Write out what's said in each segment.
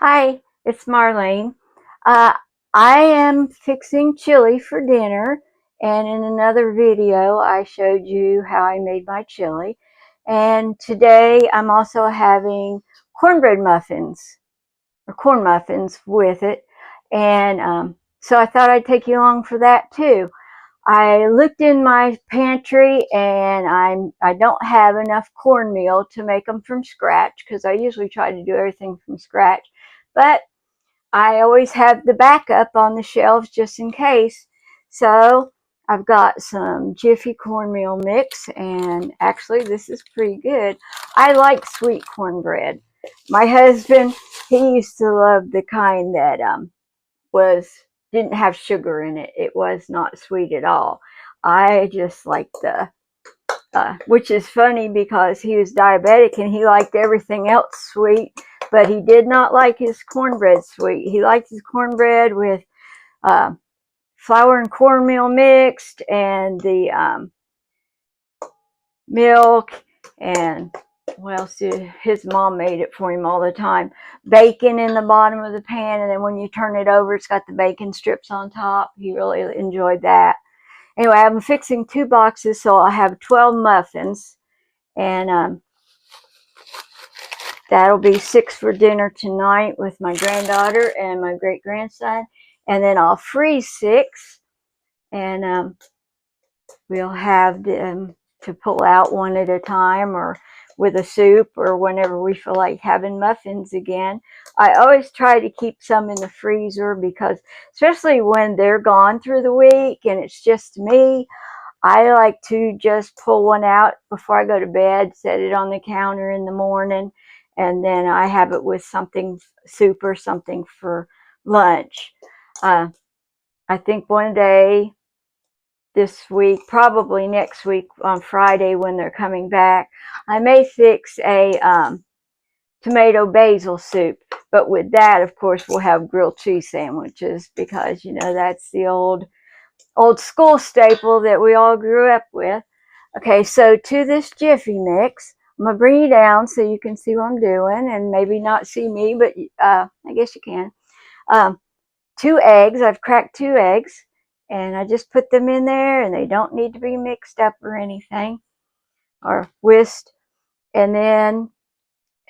Hi, it's Marlene. Uh, I am fixing chili for dinner, and in another video I showed you how I made my chili. And today I'm also having cornbread muffins, or corn muffins with it. And so I thought I'd take you along for that too. I looked in my pantry and I don't have enough cornmeal to make them from scratch because I usually try to do everything from scratch. But I always have the backup on the shelves just in case. So I've got some Jiffy cornmeal mix, and actually this is pretty good. I like sweet cornbread. My husband, he used to love the kind that was didn't have sugar in it. It was not sweet at all. I just like the which is funny because he was diabetic and he liked everything else sweet, but he did not like his cornbread sweet. He liked his cornbread with uh, flour and cornmeal mixed, and the milk, and what else did his mom made it for him all the time? Bacon in the bottom of the pan, and then when you turn it over, it's got the bacon strips on top. He really enjoyed that. Anyway, I'm fixing 2 boxes, so I'll have 12 muffins, and that'll be 6 for dinner tonight with my granddaughter and my great grandson. And then I'll freeze 6, and we'll have them to pull out one at a time, or with a soup, or whenever we feel like having muffins again. I always try to keep some in the freezer because, especially when they're gone through the week and it's just me, I like to just pull one out before I go to bed, set it on the counter in the morning, and then I have it with something, soup or something for lunch. I think one day this week, probably next week on Friday when they're coming back, I may fix a tomato basil soup. But with that, of course, we'll have grilled cheese sandwiches because, you know, that's the old school staple that we all grew up with. Okay, so to this Jiffy mix, I'm going to bring you down so you can see what I'm doing, and maybe not see me, but I guess you can. 2 eggs. I've cracked 2 eggs, and I just put them in there, and they don't need to be mixed up or anything, or whisked. And then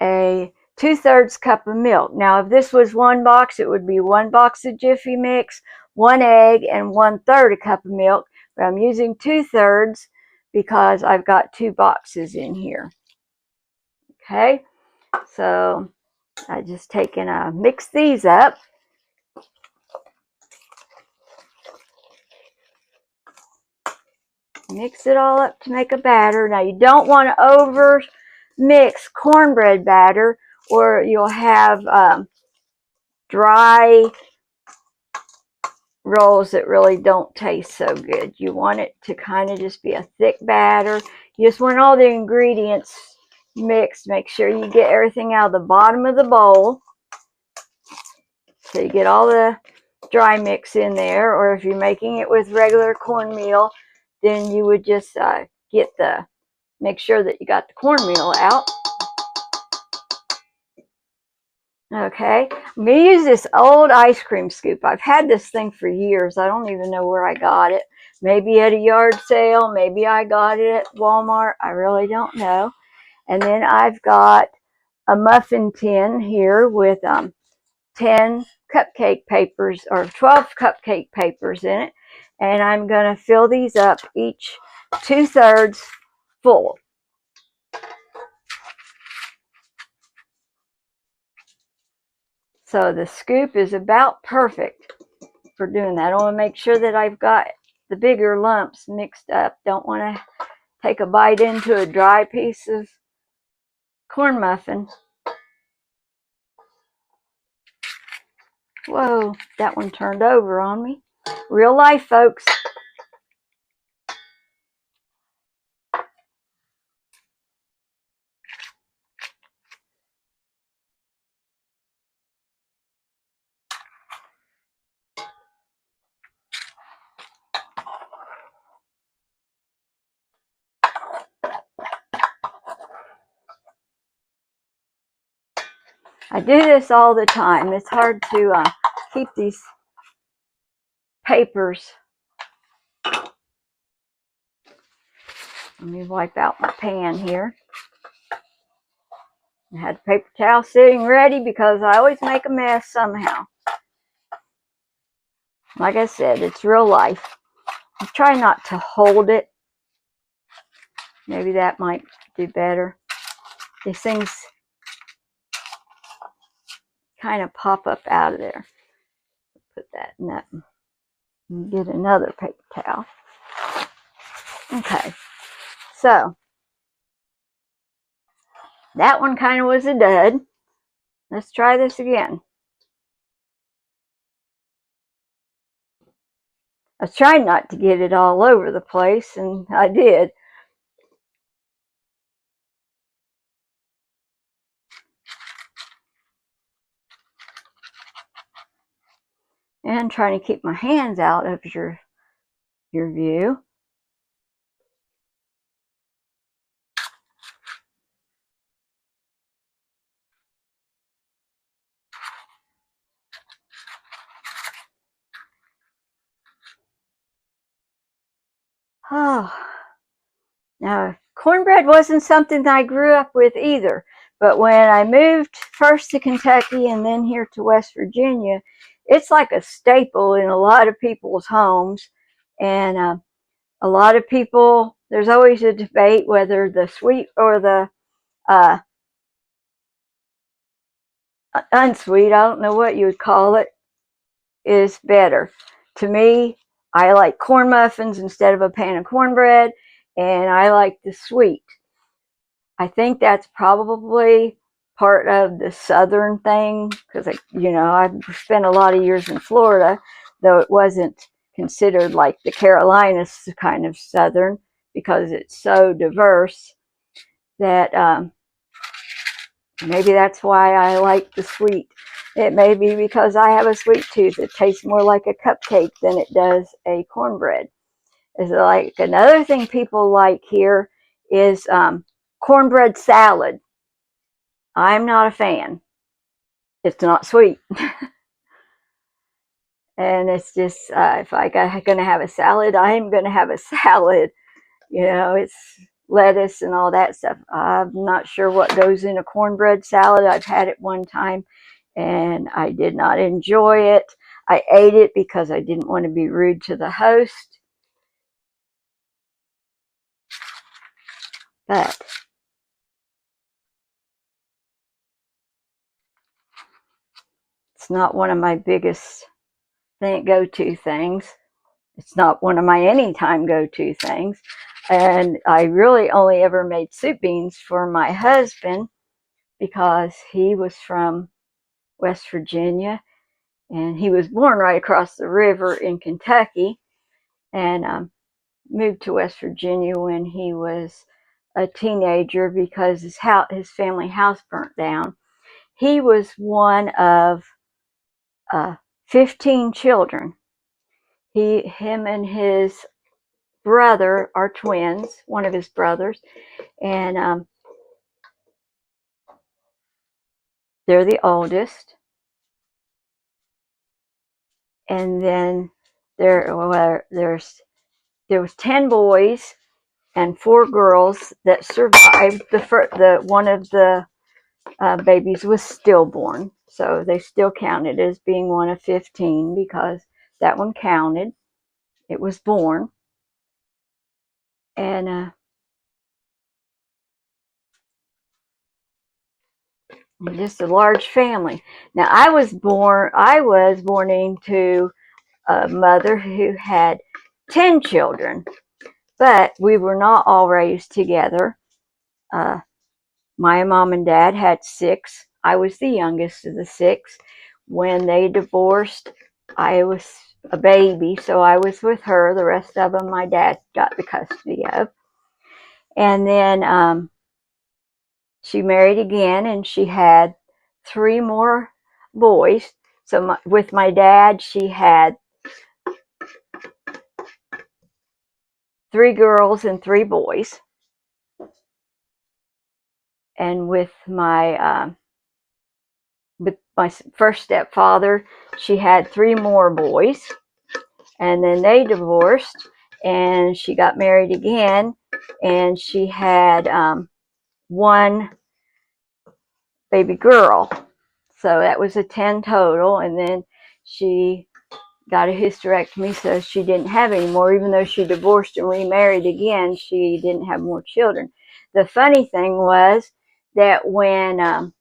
a 2/3 cup of milk. Now, if this was 1 box, it would be 1 box of Jiffy mix, 1 egg, and 1/3 a cup of milk. But I'm using 2/3 because I've got 2 boxes in here. Okay, so I just take and mix these up. Mix it all up to make a batter. Now, you don't want to over mix cornbread batter, or you'll have dry rolls that really don't taste so good. You want it to kind of just be a thick batter. You just want all the ingredients mixed. Make sure you get everything out of the bottom of the bowl, so you get all the dry mix in there. Or if you're making it with regular cornmeal, then you would just make sure that you got the cornmeal out. Okay, I'm going to use this old ice cream scoop. I've had this thing for years. I don't even know where I got it. Maybe at a yard sale. Maybe I got it at Walmart. I really don't know. And then I've got a muffin tin here with 10 cupcake papers, or 12 cupcake papers in it. And I'm going to fill these up, each 2/3 full. So the scoop is about perfect for doing that. I want to make sure that I've got the bigger lumps mixed up. Don't want to take a bite into a dry piece of corn muffin. Whoa, that one turned over on me. Real life, folks. I do this all the time. It's hard to keep these papers. Let me wipe out my pan here. I had the paper towel sitting ready because I always make a mess somehow. Like I said, it's real life. I try not to hold it. Maybe that might do better. These things kind of pop up out of there. Put that in that and get another paper towel. Okay, so that one kind of was a dud. Let's try this again. I was trying not to get it all over the place, and I did. And trying to keep my hands out of your view. Oh, now cornbread wasn't something that I grew up with either. But when I moved first to Kentucky and then here to West Virginia, it's like a staple in a lot of people's homes. And a lot of people, there's always a debate whether the sweet or the unsweet, I don't know what you would call it, is better. To me, I like corn muffins instead of a pan of cornbread, and I like the sweet. I think that's probably part of the southern thing because, I've spent a lot of years in Florida, though it wasn't considered like the Carolinas kind of southern because it's so diverse that maybe that's why I like the sweet. It may be because I have a sweet tooth. It tastes more like a cupcake than it does a cornbread. It's like another thing people like here is cornbread salad. I'm not a fan. It's not sweet. And it's just, if I'm going to have a salad, I am going to have a salad. It's lettuce and all that stuff. I'm not sure what goes in a cornbread salad. I've had it one time and I did not enjoy it. I ate it because I didn't want to be rude to the host. But it's not one of my biggest go-to things. It's not one of my anytime go-to things. And I really only ever made soup beans for my husband because he was from West Virginia and he was born right across the river in Kentucky and moved to West Virginia when he was a teenager because his family house burnt down. He was one of 15 children. Him and his brother are twins, one of his brothers, and they're the oldest. And then there was 10 boys and 4 girls that survived. The one of the babies was stillborn, so they still counted as being one of 15 because that one counted. It was born, and just a large family. Now I was born into a mother who had 10 children, but we were not all raised together. My mom and dad had 6. I was the youngest of the 6. When they divorced, I was a baby, so I was with her. The rest of them, my dad got the custody of. And then she married again, and she had 3 more boys. So with my dad, she had 3 girls and 3 boys. And with my my first stepfather, she had 3 more boys, and then they divorced, and she got married again, and she had 1 baby girl. So that was a 10 total, and then she got a hysterectomy, so she didn't have any more. Even though she divorced and remarried again, she didn't have more children. The funny thing was that when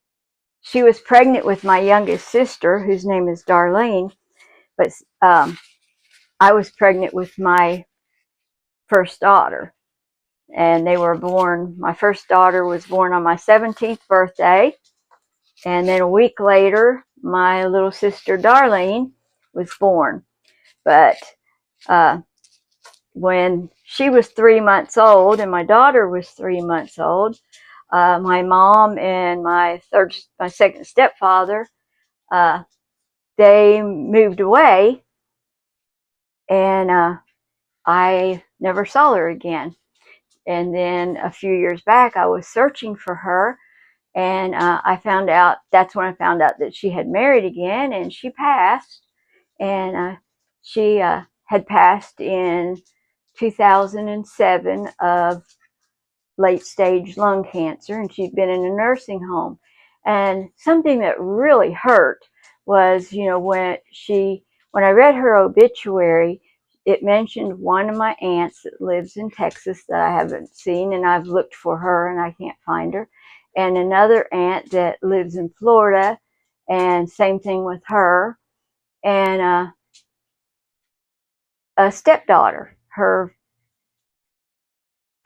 she was pregnant with my youngest sister, whose name is Darlene, but I was pregnant with my first daughter, and they were born. My first daughter was born on my 17th birthday, and then a week later, my little sister Darlene was born. But when she was 3 months old and my daughter was 3 months old, my mom and my second stepfather, they moved away, and I never saw her again. And then a few years back, I was searching for her, and that's when I found out that she had married again, and she passed. And she had passed in 2007 of late stage lung cancer, and she'd been in a nursing home. And something that really hurt was, when I read her obituary, it mentioned one of my aunts that lives in Texas that I haven't seen, and I've looked for her and I can't find her, and another aunt that lives in Florida, and same thing with her, and a stepdaughter. Her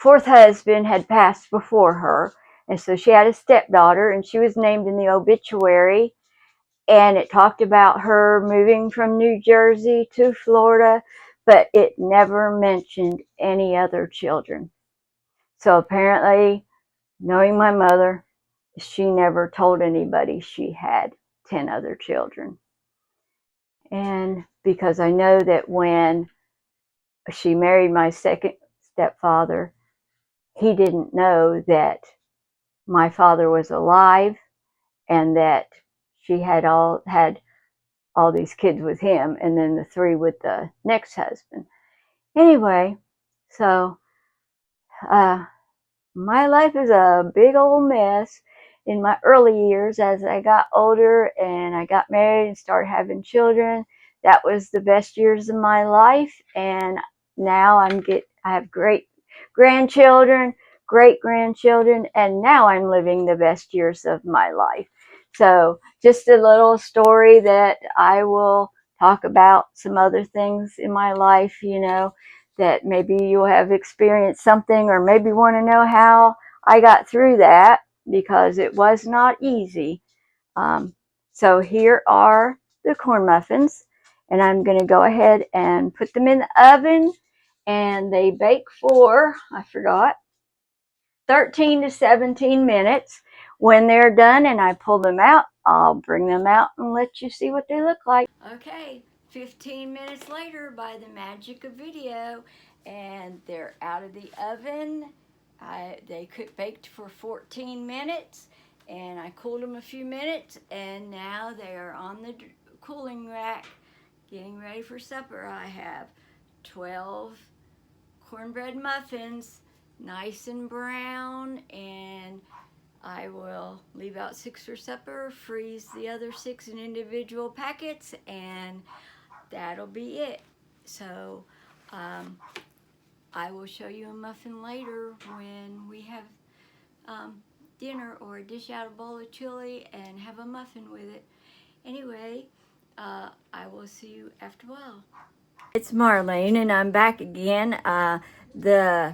4th husband had passed before her, and so she had a stepdaughter, and she was named in the obituary, and it talked about her moving from New Jersey to Florida, but it never mentioned any other children. So apparently, knowing my mother, she never told anybody she had 10 other children. And because I know that when she married my second stepfather, he didn't know that my father was alive and that she had all these kids with him, and then the 3 with the next husband. Anyway, so my life is a big old mess. In my early years, as I got older and I got married and started having children, that was the best years of my life. And now I have great grandchildren, great grandchildren, and now I'm living the best years of my life. So just a little story that I will talk about some other things in my life, that maybe you'll have experienced something, or maybe want to know how I got through that, because it was not easy. So here are the corn muffins, and I'm going to go ahead and put them in the oven, and they bake for, I forgot, 13 to 17 minutes. When they're done and I pull them out, I'll bring them out and let you see what they look like. Okay, 15 minutes later, by the magic of video, and they're out of the oven. They baked for 14 minutes, and I cooled them a few minutes, and now they are on the cooling rack getting ready for supper. I have 12 cornbread muffins, nice and brown, and I will leave out 6 for supper, freeze the other 6 in individual packets, and that'll be it. So I will show you a muffin later when we have dinner, or dish out a bowl of chili and have a muffin with it. Anyway, I will see you after a while. It's Marlene, and I'm back again. The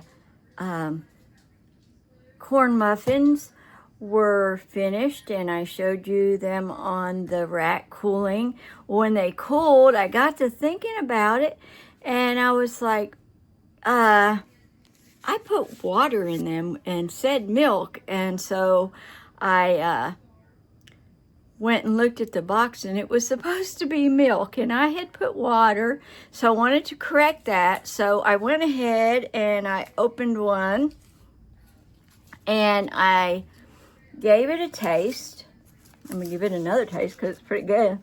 corn muffins were finished, and I showed you them on the rack cooling. When they cooled, I got to thinking about it, and I was like, I put water in them and said milk, and so I went and looked at the box, and it was supposed to be milk, and I had put water, so I wanted to correct that. So I went ahead and I opened one, and I gave it a taste. I'm going to give it another taste because it's pretty good.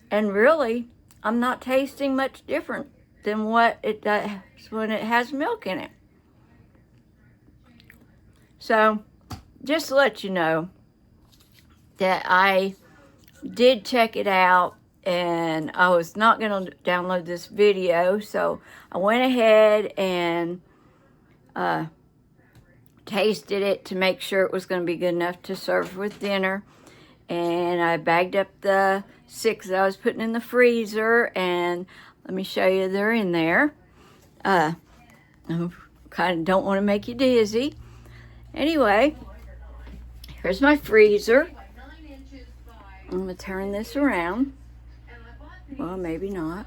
And really, I'm not tasting much different than what it does when it has milk in it. So, just to let you know that I did check it out, and I was not going to download this video, so I went ahead and tasted it to make sure it was going to be good enough to serve with dinner. And I bagged up the 6 that I was putting in the freezer, and let me show you, they're in there. I kind of don't want to make you dizzy. Anyway, here's my freezer. I'm going to turn this around. Well, maybe not.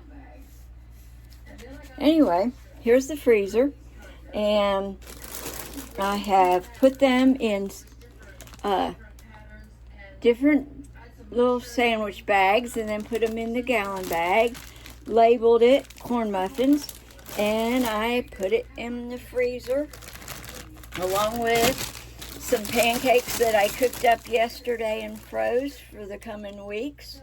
Anyway, here's the freezer. And I have put them in different little sandwich bags and then put them in the gallon bag. Labeled it corn muffins. And I put it in the freezer along with some pancakes that I cooked up yesterday and froze for the coming weeks.